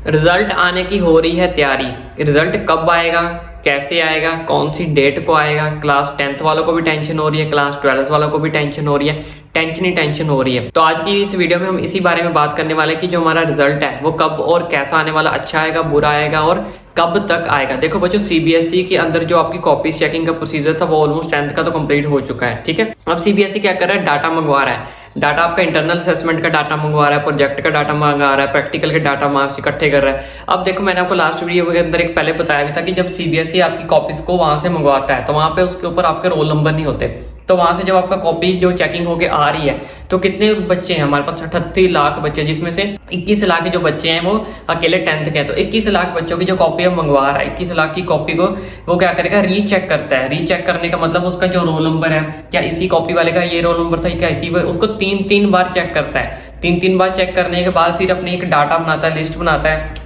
Result आने की हो रही है तैयारी। रिजल्ट कब आएगा, कैसे आएगा, कौन सी डेट को आएगा, क्लास 10th वालों को भी टेंशन हो रही है, क्लास 12th वालों को भी टेंशन हो रही है, टेंशन ही टेंशन हो रही है। तो आज की इस वीडियो में हम इसी बारे में बात करने वाले हैं कि जो हमारा रिजल्ट है वो कब और कैसा आने वाला, अच्छा आएगा, बुरा आएगा और कब तक आएगा। देखो बच्चों, सीबीएसई के अंदर जो आपकी कॉपीज चेकिंग का प्रोसीजर था वो ऑलमोस्ट 10th का तो कंप्लीट हो चुका है। ठीक है, अब सीबीएसई क्या कर रहा है, डाटा मंगवा रहा है। डाटा आपका इंटरनल असेसमेंट का डाटा मंगवा रहा है, प्रोजेक्ट का डाटा मंगवा रहा है, प्रैक्टिकल के डाटा मार्क्स इकट्ठे कर रहा है। अब देखो, मैंने आपको लास्ट वीडियो के अंदर एक पहले बताया भी था कि जब सीबीएसई आपकी कॉपीज को वहां से मंगवाता है तो वहां पे उसके ऊपर आपके रोल नंबर नहीं होते। तो वहां से जब आपका कॉपी जो चेकिंग होके आ रही है तो कितने बच्चे हैं हमारे पास, 38 लाख बच्चे, जिसमें से 21 लाख जो बच्चे हैं वो अकेले 10th के हैं। तो 21 लाख बच्चों की जो कॉपी हम मंगवा रहा है, 21 लाख की कॉपी को वो क्या करेगा, रीचेक करता है। रीचेक करने का मतलब उसका जो रोल नंबर है, क्या इसी कॉपी वाले का ये रोल नंबर था, क्या इसी, उसको 3 बार चेक करता है। 3 बार चेक करने के बाद फिर अपनी एक डाटा बनाता है, लिस्ट बनाता है।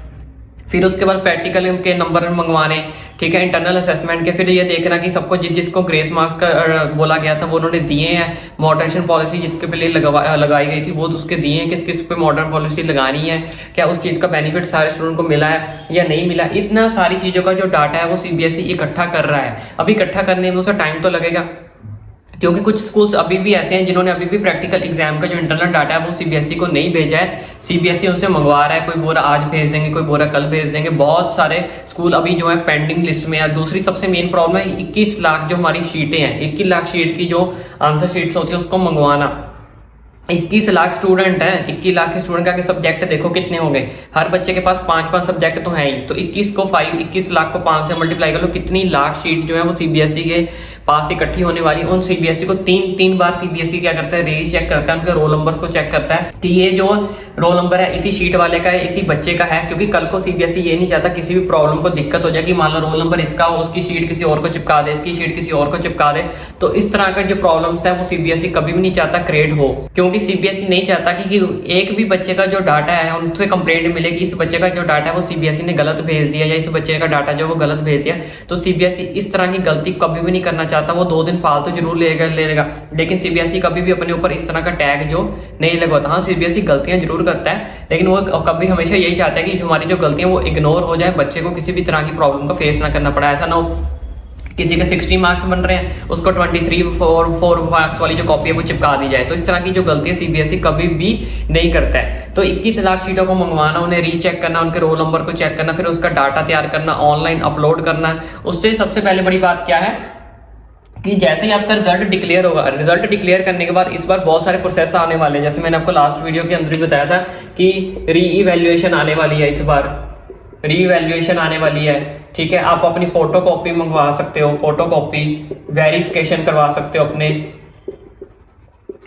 फिर उसके बाद प्रैक्टिकल के नंबर मंगवाने, ठीक है, इंटरनल असेसमेंट के, फिर ये देखना कि सबको जिसको ग्रेस मार्क्स का बोला गया था वो उन्होंने दिए हैं। मॉडरेशन पॉलिसी जिसके पे लगाई गई थी वो तो उसके दिए हैं, किस किस पे मॉडर्न पॉलिसी लगानी है, क्या उस चीज़ का बेनिफिट सारे स्टूडेंट को मिला है या नहीं मिला। इतना सारी चीज़ों का जो डाटा है वो सीबीएसई इकट्ठा कर रहा है। अभी इकट्ठा करने में उसे टाइम तो लगेगा, क्योंकि कुछ स्कूल्स अभी भी ऐसे हैं जिन्होंने अभी भी प्रैक्टिकल एग्जाम का जो इंटरनल डाटा है वो सीबीएसई को नहीं भेजा है। सीबीएसई उनसे मंगवा रहा है, कोई बोरा आज भेज देंगे, कोई बोरा कल भेज देंगे। बहुत सारे स्कूल अभी जो है पेंडिंग लिस्ट में है। दूसरी सबसे मेन प्रॉब्लम है 21 लाख जो हमारी शीटें हैं, 21 लाख शीट की जो आंसर शीट्स होती है उसको मंगवाना। 21 लाख स्टूडेंट है, 21 लाख के स्टूडेंट के सब्जेक्ट देखो कितने हो गए। हर बच्चे के पास 5 सब्जेक्ट तो है ही, तो 21 लाख को 5 से मल्टीप्लाई कर लो, कितनी लाख शीट जो है वो सीबीएसई के पास इकट्ठी होने वाली। उन सीबीएसई को तीन बार सीबीएसई क्या करता है, री चेक करता है, उनके रोल नंबर को चेक करता है कि ये जो रोल नंबर है इसी शीट वाले का है, इसी बच्चे का है। क्योंकि कल को सीबीएसई ये नहीं चाहता किसी भी प्रॉब्लम को दिक्कत हो जाए कि मान लो रोल नंबर इसका हो, उसकी शीट किसी और को चिपका दे, इसकी शीट किसी और को चिपका दे। तो इस तरह का जो प्रॉब्लम्स है वो सीबीएसई कभी भी नहीं चाहता क्रिएट हो, क्योंकि सीबीएसई नहीं चाहता कि एक भी बच्चे का जो डाटा है उनसे कंप्लेंट मिले कि इस बच्चे का जो डाटा है वो सीबीएसई ने गलत भेज दिया या इस बच्चे का डाटा जो वो गलत भेज दिया। तो सीबीएसई इस तरह की गलती कभी भी नहीं करना चाहता। वो 2 दिन तो जरूर लेगा, लेकिन सीबीएसई कभी भी अपने ऊपर इस तरह का टैग जो नहीं लगवाता। हाँ, सीबीएसई गलतियां जरूर करता है, लेकिन वो कभी हमेशा यही चाहता है कि हमारी जो गलतियां वो इग्नोर हो जाए, बच्चे को किसी भी तरह की प्रॉब्लम का फेस ना करना पड़ा। ऐसा ना हो किसी के 60 मार्क्स बन रहे हैं उसको 4 मार्क्स वाली जो कॉपी है वो चिपका दी जाए। तो इस तरह की जो गलती है सीबीएसई कभी भी नहीं करता है। तो 21 लाख शीटों को मंगवाना, उन्हें रीचेक करना, उनके रोल नंबर को चेक करना, फिर उसका डाटा तैयार करना, ऑनलाइन अपलोड करना। उससे सबसे पहले बड़ी बात क्या है कि जैसे ही आपका रिजल्ट डिक्लेयर होगा, रिजल्ट डिक्लेयर करने के बाद इस बार बहुत सारे प्रोसेस आने वाले हैं। जैसे मैंने आपको लास्ट वीडियो के अंदर भी बताया था कि री-इवैल्यूएशन आने वाली है, इस बार री-इवैल्यूएशन आने वाली है। ठीक है, आप अपनी फोटो कॉपी मंगवा सकते हो, फोटो कॉपी वेरिफिकेशन करवा सकते हो अपने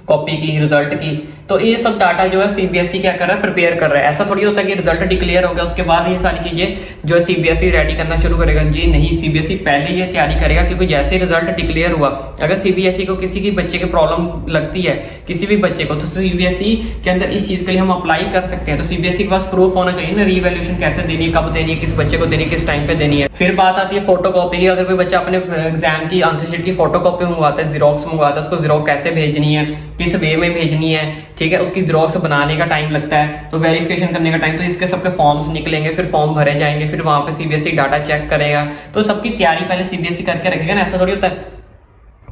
कॉपी की, रिजल्ट की। तो ये सब डाटा जो है सीबीएसई क्या कर रहा है, प्रिपेयर कर रहा है। ऐसा थोड़ी होता है कि रिजल्ट डिक्लेयर हो गया उसके बाद ये सारी चीजें जो है सीबीएसई रेडी करना शुरू करेगा। जी नहीं, सीबीएसई पहले ये तैयारी करेगा, क्योंकि जैसे ही रिजल्ट डिक्लेयर हुआ, अगर सीबीएसई को किसी की बच्चे की प्रॉब्लम लगती है, किसी भी बच्चे को, तो सीबीएसई के अंदर इस चीज के लिए हम अप्लाई कर सकते हैं। तो सीबीएसई के पास प्रूफ होना चाहिए ना, रीवैल्यूएशन कैसे देनी है, कब देनी है, किस बच्चे को देनी है, किस टाइम पे देनी है। फिर बात आती है फोटो कॉपी की। अगर कोई बच्चा अपने एग्जाम की आंसर शीट की फोटो कॉपी मंगवाता है, जीरोक्स मंगवाता है, उसको जीरोक्स कैसे भेजनी है, किस वे में भेजनी है, ठीक है, उसकी जीरोक्स बनाने का टाइम लगता है, तो वेरिफिकेशन करने का टाइम, तो इसके सबके फॉर्म्स निकलेंगे, फिर फॉर्म भरे जाएंगे, फिर वहां पे सीबीएसई डाटा चेक करेगा। तो सबकी तैयारी पहले सीबीएसई करके रखेगा ना। ऐसा थोड़ी होता है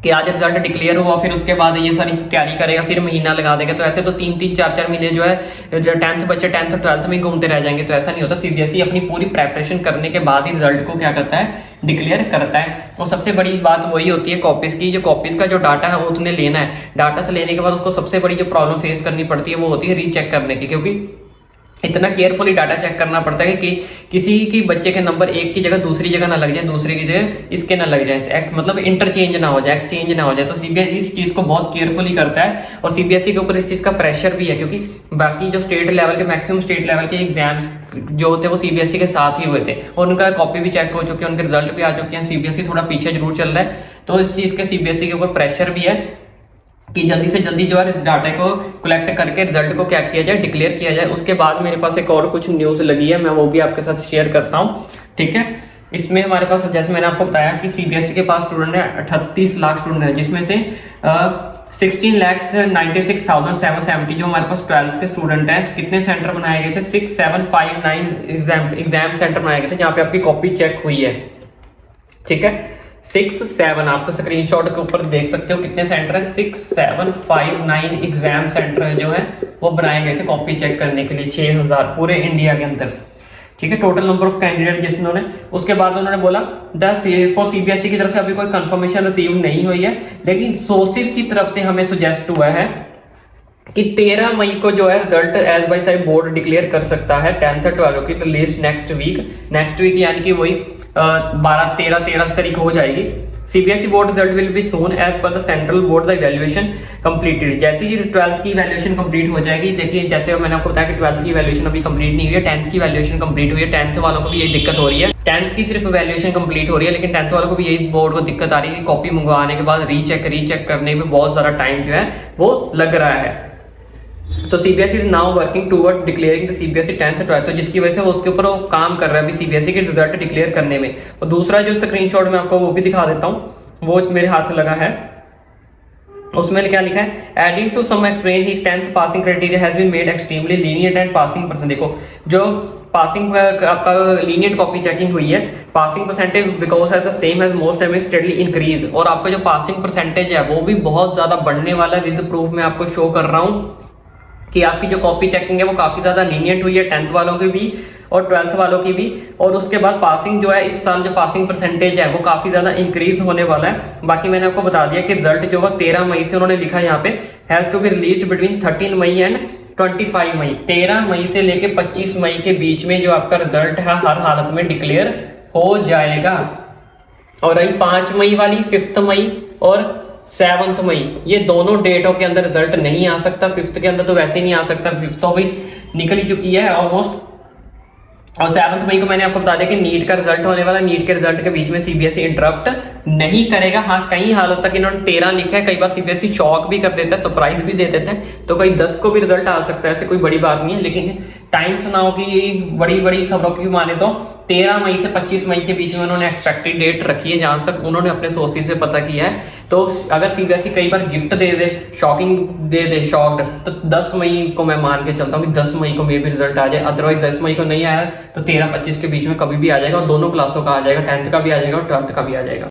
कि आज रिजल्ट डिक्लेयर हुआ फिर उसके बाद ये सारी तैयारी करेगा, फिर महीना लगा देगा। तो ऐसे तो 3-4 महीने जो है जो 10th बच्चे 10th और 12th में घूमते रह जाएंगे। तो ऐसा नहीं होता। सीबीएसई अपनी पूरी प्रेपरेशन करने के बाद ही रिजल्ट को क्या करता है, डिक्लेयर करता है। और सबसे बड़ी बात वही होती है कॉपीज की। जो कॉपीज का जो डाटा है वो उसने लेना है। डाटा से लेने के बाद उसको सबसे बड़ी जो प्रॉब्लम फेस करनी पड़ती है वो होती है रीचेक करने की, क्योंकि इतना केयरफुली डाटा चेक करना पड़ता है कि किसी की बच्चे के नंबर एक की जगह दूसरी जगह ना लग जाए, दूसरी की जगह इसके ना लग जाए, मतलब इंटरचेंज ना हो जाए, एक्सचेंज ना हो जाए। तो सीबीएसई इस चीज को बहुत केयरफुली करता है और सीबीएसई के ऊपर इस चीज का प्रेशर भी है, क्योंकि बाकी जो स्टेट लेवल के मैक्सिमम स्टेट लेवल के एग्जाम्स जो होते हैं वो सीबीएसई के साथ ही हुए थे और उनका कॉपी भी चेक हो चुकी है, उनके रिजल्ट भी आ चुके हैं। सीबीएसई थोड़ा पीछे जरूर चल रहा है, तो इस चीज के सीबीएसई के ऊपर प्रेशर भी है कि जल्दी से जल्दी जो है डाटा को कलेक्ट करके रिजल्ट को क्या किया जाए, डिक्लेयर किया जाए। उसके बाद मेरे पास एक और कुछ न्यूज़ लगी है, मैं वो भी आपके साथ शेयर करता हूँ। ठीक है, इसमें हमारे पास जैसे मैंने आपको बताया कि सीबीएसई के पास स्टूडेंट है 38 लाख स्टूडेंट है, जिसमें से 16,96,770 जो हमारे पास 12th के स्टूडेंट हैं, कितने सेंटर बनाए गए थे? 6759 एग्जाम सेंटर बनाए गए थे जहाँ पे आपकी कॉपी चेक हुई है। ठीक है, 67 आपको स्क्रीनशॉट के ऊपर देख सकते हो कितने सेंटर है, 6759 एग्जाम सेंटर जो है वो बनाए गए थे कॉपी चेक करने के लिए 6000 पूरे इंडिया के अंदर। ठीक है, टोटल नंबर ऑफ कैंडिडेट जिन्होंने, उसके बाद उन्होंने बोला 10 फॉर सीबीएसई की तरफ से अभी कोई कंफर्मेशन रिसीव नहीं हुई है, लेकिन सोर्सेज की तरफ से हमें सुजेस्ट हुआ है कि 13 मई को जो है result as by side board declare कर सकता है 10th और 12th की रिलीज नेक्स्ट वीक यानी कि वही 13 तारीख हो जाएगी। CBSE board result will be soon as per the central board the evaluation completed. जैसे ही 12th की इवैल्यूएशन कंप्लीट हो जाएगी, देखिए जैसे मैंने आपको बताया कि 12th की इवैल्यूएशन अभी कंप्लीट नहीं हुई है, 10th की इवैल्यूएशन कंप्लीट हुई है। 10th वालों को भी यही दिक्कत हो रही है, 10th की सिर्फ इवैल्यूएशन कंप्लीट हो रही है, लेकिन 10th वालों को भी यही बोर्ड को दिक्कत आ रही है कि कॉपी मंगवाने के बाद रीचेक करने में बहुत ज़्यादा टाइम जो है वो लग रहा है। तो CBSE is now working toward declaring the CBSE 10th 12th, तो जिसकी वजह से वो उसके ऊपर वो काम कर रहा है अभी सीबीएसई के रिजल्ट डिक्लेयर करने में। और दूसरा जो स्क्रीनशॉट मैं आपको वो भी दिखा देता हूँ, वो मेरे हाथ लगा है, उसमें क्या लिखा है, adding to some explain he 10th passing criteria has been made extremely lenient and passing percent. देखो जो पासिंग आपका लीनियंट कॉपी चेकिंग हुई है, passing percentage because as the same as most time steadily increase, और आपका जो passing percentage है वो भी बहुत ज्यादा बढ़ने वाला है। विद प्रूफ मैं आपको शो कर रहा हूँ कि आपकी जो कॉपी चेकिंग है वो काफी ज्यादा लीनियंट हुई है 10th वालों की भी और 12th वालों की भी। और उसके बाद पासिंग जो है इस साल जो पासिंग परसेंटेज है वो काफी ज्यादा इंक्रीज होने वाला है। बाकी मैंने आपको बता दिया कि रिजल्ट जो है 13 मई से उन्होंने लिखा है यहाँ पे, has to be released between 13 May and 25 May. 13 मई से लेके 25 मई के बीच में जो आपका रिजल्ट है हर हालत में डिक्लेयर हो जाएगा। और रही 5 मई वाली, 5th मई और 7th मई, ये दोनों डेटों के अंदर रिजल्ट नहीं आ सकता। 5th के अंदर तो वैसे ही नहीं आ सकता, 5th तो भी निकल ही चुकी है ऑलमोस्ट। और 7th मई को मैंने आपको बता दिया कि नीट का रिजल्ट होने वाला, नीट के रिजल्ट के बीच में सीबीएसई इंटरप्ट नहीं करेगा। हाँ, कई हालत तक इन्होंने 13 लिखा है, कई बार सीबीएसई शॉक भी कर देता है, सरप्राइज भी दे देता है, तो कई 10 को भी रिजल्ट आ सकता है, ऐसे कोई बड़ी बात नहीं है। लेकिन टाइम्स नाउ की बड़ी खबरों की माने तो 13 मई से 25 मई के बीच में उन्होंने एक्सपेक्टेड डेट रखी है, जहां तक उन्होंने अपने सोर्सेज से पता किया है। तो अगर सीबीएसई कई बार गिफ्ट दे दे, शॉकिंग दे दे, शॉक्ड, तो 10 मई को मैं मान के चलता हूँ कि 10 मई को मे भी रिजल्ट आ जाए। अदरवाइज 10 मई को नहीं आया तो 13-25 के बीच में कभी भी आ जाएगा, और दोनों क्लासों का आ जाएगा, 10th का भी आ जाएगा और 12th का भी आ जाएगा।